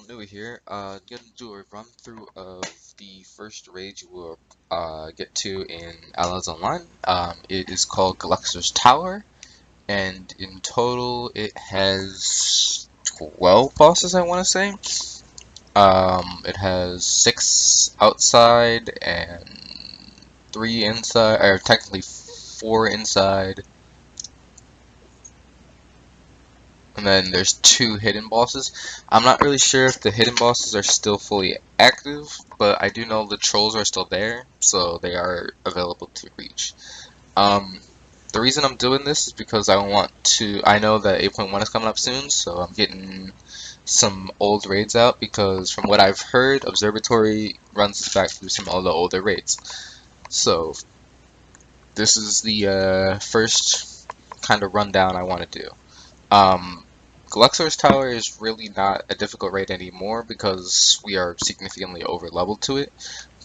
Nuie here. Gonna do a run through of the first raid you will get to in Allods Online. It is called Guluxor's Tower, and in total it has 12 bosses, I want to say. It has 6 outside and 3 inside, or technically 4 inside. And then there's 2 hidden bosses. I'm not really sure if the hidden bosses are still fully active, but I do know the trolls are still there, so they are available to reach. Um, the reason I'm doing this is because I know that 8.1 is coming up soon, so I'm getting some old raids out because from what I've heard, Observatory runs us back through some of the older raids. So this is the first kind of rundown I want to do. Guluxor's Tower is really not a difficult raid anymore because we are significantly over leveled to it,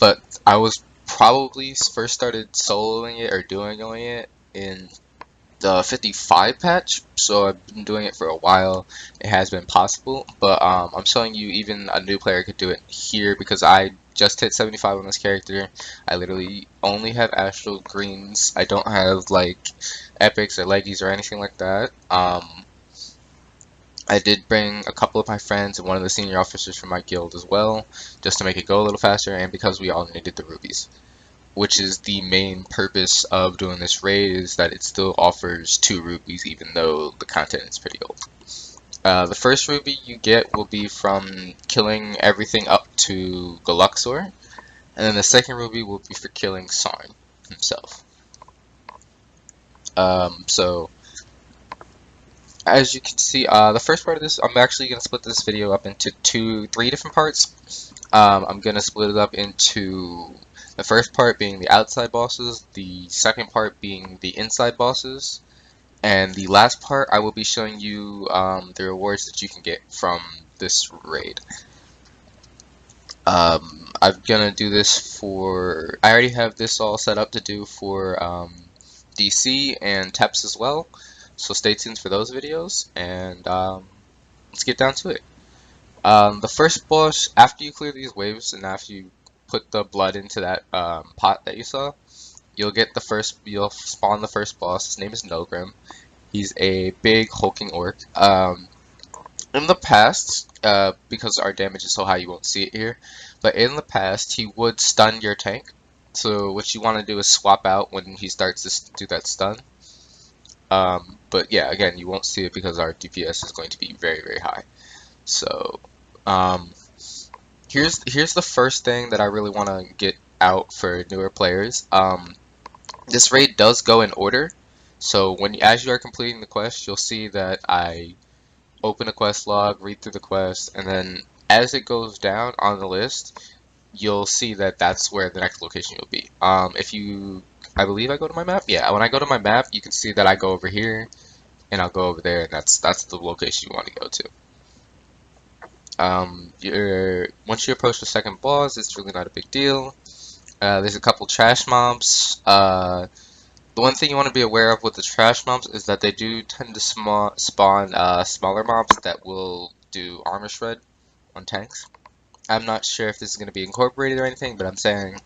but I was probably first started soloing it or doing it in the 55 patch, so I've been doing it for a while. It has been possible, but I'm showing you even a new player could do it here because I just hit 75 on this character. I literally only have astral greens. I don't have like epics or leggies or anything like that. I did bring a couple of my friends and one of the senior officers from my guild as well, just to make it go a little faster, and because we all needed the rubies. Which is the main purpose of doing this raid, is that it still offers 2 rubies even though the content is pretty old. The first ruby you get will be from killing everything up to Guluxor, and then the second ruby will be for killing Sarn himself. So as you can see, the first part of this, I'm actually going to split this video up into 3 different parts. I'm going to split it up into the first part being the outside bosses, the second part being the inside bosses, and the last part I will be showing you the rewards that you can get from this raid. I'm going to do this for, I already have this all set up to do for DC and TEPS as well. So stay tuned for those videos, and let's get down to it. The first boss, after you clear these waves and after you put the blood into that pot that you saw, you'll spawn the first boss. His name is Nogrim. He's a big hulking orc. In the past, because our damage is so high you won't see it here, but in the past he would stun your tank. So what you want to do is swap out when he starts to do that stun. But yeah, again, you won't see it because our DPS is going to be very, very high. So, here's the first thing that I really want to get out for newer players. This raid does go in order. So as you are completing the quest, you'll see that I open a quest log, read through the quest, and then as it goes down on the list, you'll see that that's where the next location will be. I believe I go to my map. Yeah, when I go to my map, you can see that I go over here, and I'll go over there, and that's the location you want to go to. Once you approach the second boss, it's really not a big deal. There's a couple trash mobs. The one thing you want to be aware of with the trash mobs is that they do tend to spawn smaller mobs that will do armor shred on tanks. I'm not sure if this is going to be incorporated or anything, but I'm saying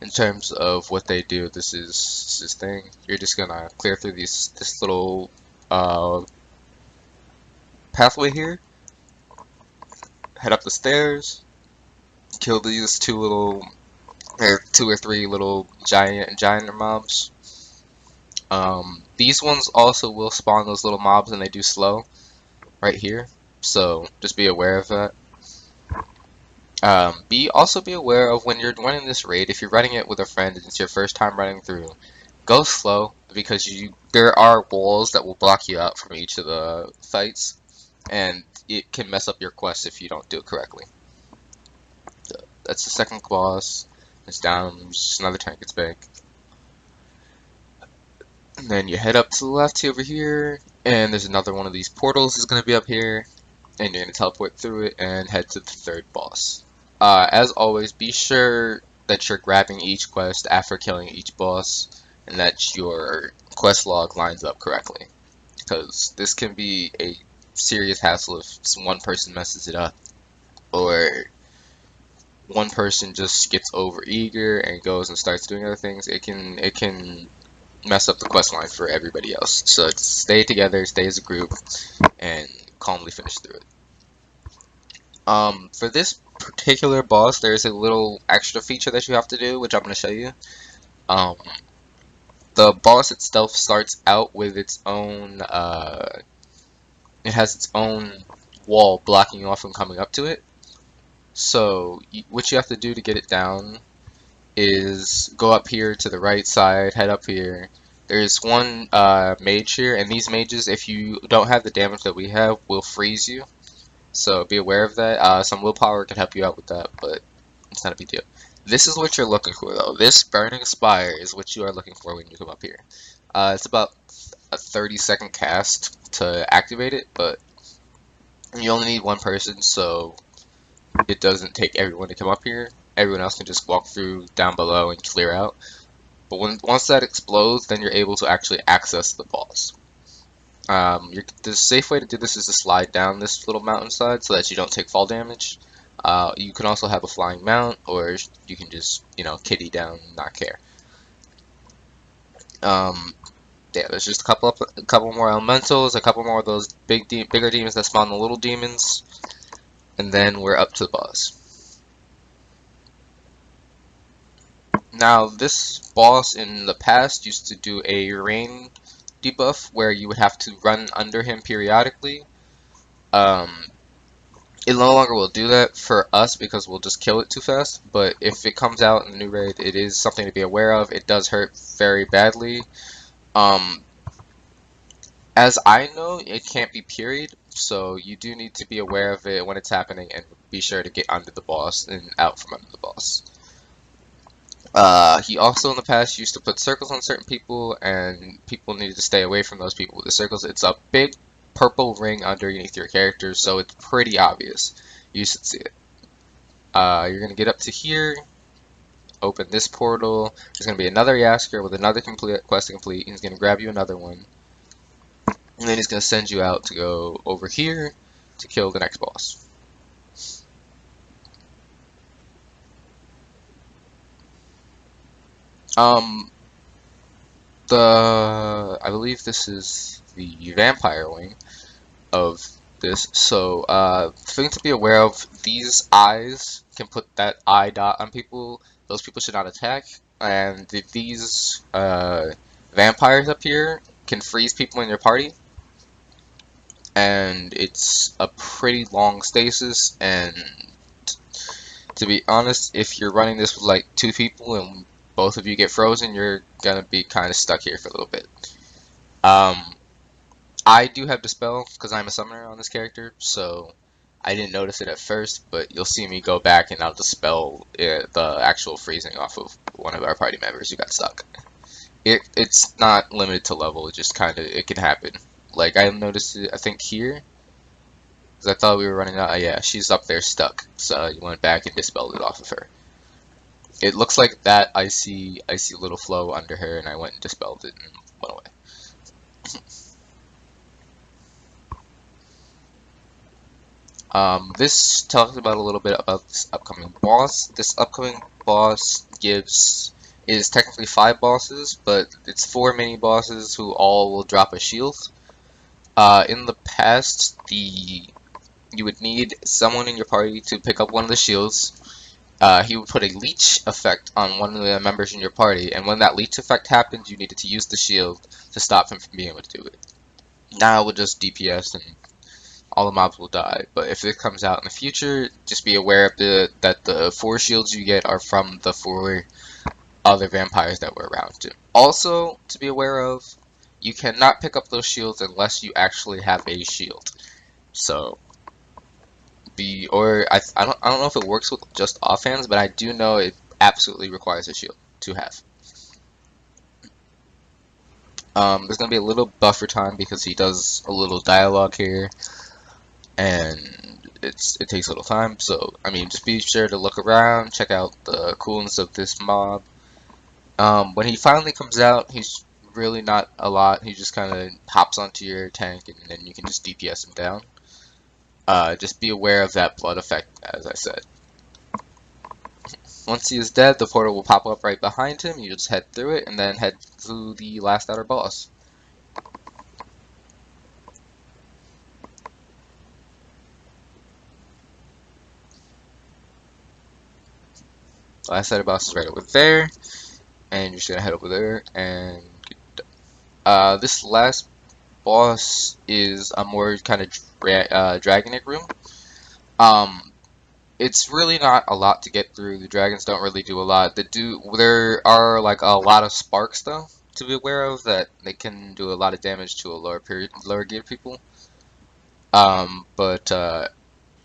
in terms of what they do, this is this thing. You're just gonna clear through this little pathway here, head up the stairs, kill these 2 or 3 little giant mobs. These ones also will spawn those little mobs, and they do slow right here, so just be aware of that. Also be aware of when you're running this raid, if you're running it with a friend and it's your first time running through, go slow because there are walls that will block you out from each of the fights, and it can mess up your quest if you don't do it correctly. So that's the second boss. It's down, just another tank gets big. And then you head up to the left over here, and there's another one of these portals is going to be up here, and you're going to teleport through it and head to the third boss. As always, be sure that you're grabbing each quest after killing each boss, and that your quest log lines up correctly, because this can be a serious hassle if one person messes it up. or one person just gets over eager and goes and starts doing other things, it can mess up the quest line for everybody else. So it's stay together, stay as a group, and calmly finish through it. For this particular boss, there's a little extra feature that you have to do, which I'm going to show you. Um, the boss itself starts out with its own, it has its own wall blocking you off from coming up to it. So what you have to do to get it down is go up here to the right side, head up here. There's one mage here, and these mages, if you don't have the damage that we have, will freeze you. So be aware of that. Some willpower can help you out with that, but it's not a big deal. This is what you're looking for, though. This Burning Spire is what you are looking for when you come up here. It's about a 30-second cast to activate it, but you only need one person, so it doesn't take everyone to come up here. Everyone else can just walk through down below and clear out. But once that explodes, then you're able to actually access the boss. The safe way to do this is to slide down this little mountainside so that you don't take fall damage. You can also have a flying mount, or you can just, kitty down and not care. Yeah, there's just a couple more elementals, a couple more of those bigger demons that spawn the little demons, and then we're up to the boss. Now, this boss in the past used to do a rain debuff where you would have to run under him periodically. It no longer will do that for us because we'll just kill it too fast, but if it comes out in the new raid, it is something to be aware of. It does hurt very badly. As I know, it can't be parried, so you do need to be aware of it when it's happening and be sure to get under the boss and out from under the boss. He also in the past used to put circles on certain people, and people needed to stay away from those people with the circles. It's a big purple ring underneath your character, so it's pretty obvious. You should see it. You're going to get up to here, open this portal. There's going to be another Yasker with another quest to complete. He's going to grab you another one, and then he's going to send you out to go over here to kill the next boss. I believe this is the vampire wing of this. So, the thing to be aware of, these eyes can put that eye dot on people. Those people should not attack. And these vampires up here can freeze people in your party. And it's a pretty long stasis. And to be honest, if you're running this with like 2 people and both of you get frozen, you're gonna be kind of stuck here for a little bit. I do have Dispel because I'm a summoner on this character, so I didn't notice it at first, but you'll see me go back and I'll dispel the actual freezing off of one of our party members who got stuck. It's not limited to level, it can happen. Like, I noticed it, I think here, because I thought we were running out. Yeah, she's up there stuck, so you went back and dispelled it off of her. It looks like that icy little flow under her, and I went and dispelled it and went away. This talks about a little bit about this upcoming boss. This upcoming boss is technically 5 bosses, but it's 4 mini bosses who all will drop a shield. In the past, you would need someone in your party to pick up one of the shields. He would put a leech effect on one of the members in your party, and when that leech effect happened, you needed to use the shield to stop him from being able to do it. Now it will just DPS and all the mobs will die, but if it comes out in the future, just be aware of that the 4 shields you get are from the 4 other vampires that were around you. Also, to be aware of, you cannot pick up those shields unless you actually have a shield. So, I don't know if it works with just offhands, but I do know it absolutely requires a shield to have. There's gonna be a little buffer time because he does a little dialogue here, and it takes a little time. So I mean, just be sure to look around, check out the coolness of this mob. When he finally comes out, he's really not a lot. He just kind of hops onto your tank, and then you can just DPS him down. Just be aware of that blood effect, as I said. Once he is dead, the portal will pop up right behind him. You just head through it and then head to the last outer boss. The last outer boss is right over there, and you're just gonna head over there and this last boss is a more kind of dragonic room. It's really not a lot to get through. The dragons don't really do a lot. There are like a lot of sparks though to be aware of that they can do a lot of damage to a lower gear people. But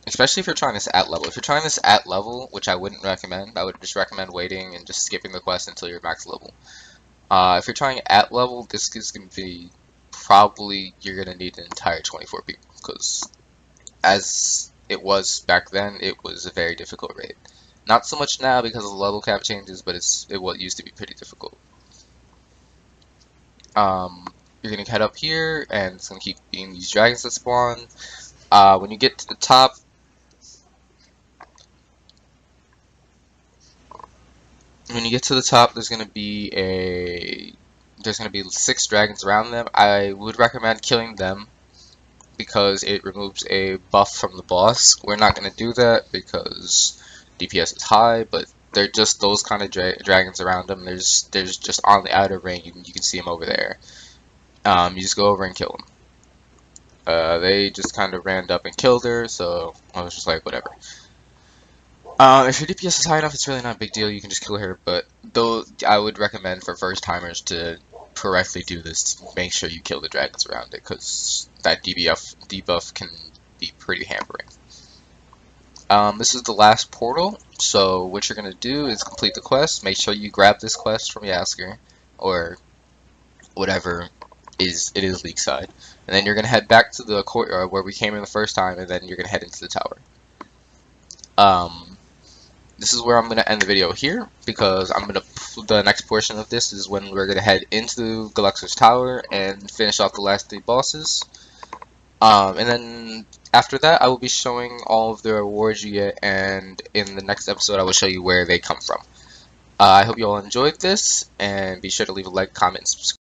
especially if you're trying this at level. If you're trying this at level, which I wouldn't recommend, I would just recommend waiting and just skipping the quest until you're max level. If you're trying at level, this is going to be probably you're going to need an entire 24 people because as it was back then, it was a very difficult raid. Not so much now because of the level cap changes, but it used to be pretty difficult. You're gonna head up here, and it's gonna keep being these dragons that spawn. When you get to the top, there's gonna be 6 dragons around them. I would recommend killing them because it removes a buff from the boss. We're not going to do that because DPS is high, but they're just those kind of dragons around them. There's just on the outer ring, you can see them over there. You just go over and kill them. They just kind of ran up and killed her, so I was just like, whatever. If your DPS is high enough, it's really not a big deal. You can just kill her, but though I would recommend for first timers to correctly do this, to make sure you kill the dragons around it, because that debuff can be pretty hampering. This is the last portal, so what you're going to do is complete the quest. Make sure you grab this quest from Yasker, or whatever it is Leakside. And then you're going to head back to the courtyard where we came in the first time, and then you're going to head into the tower. This is where I'm going to end the video here, because the next portion of this is when we're going to head into Guluxor's tower and finish off the last 3 bosses. And then after that, I will be showing all of the rewards you get, and in the next episode, I will show you where they come from. I hope you all enjoyed this, and be sure to leave a like, comment, and subscribe.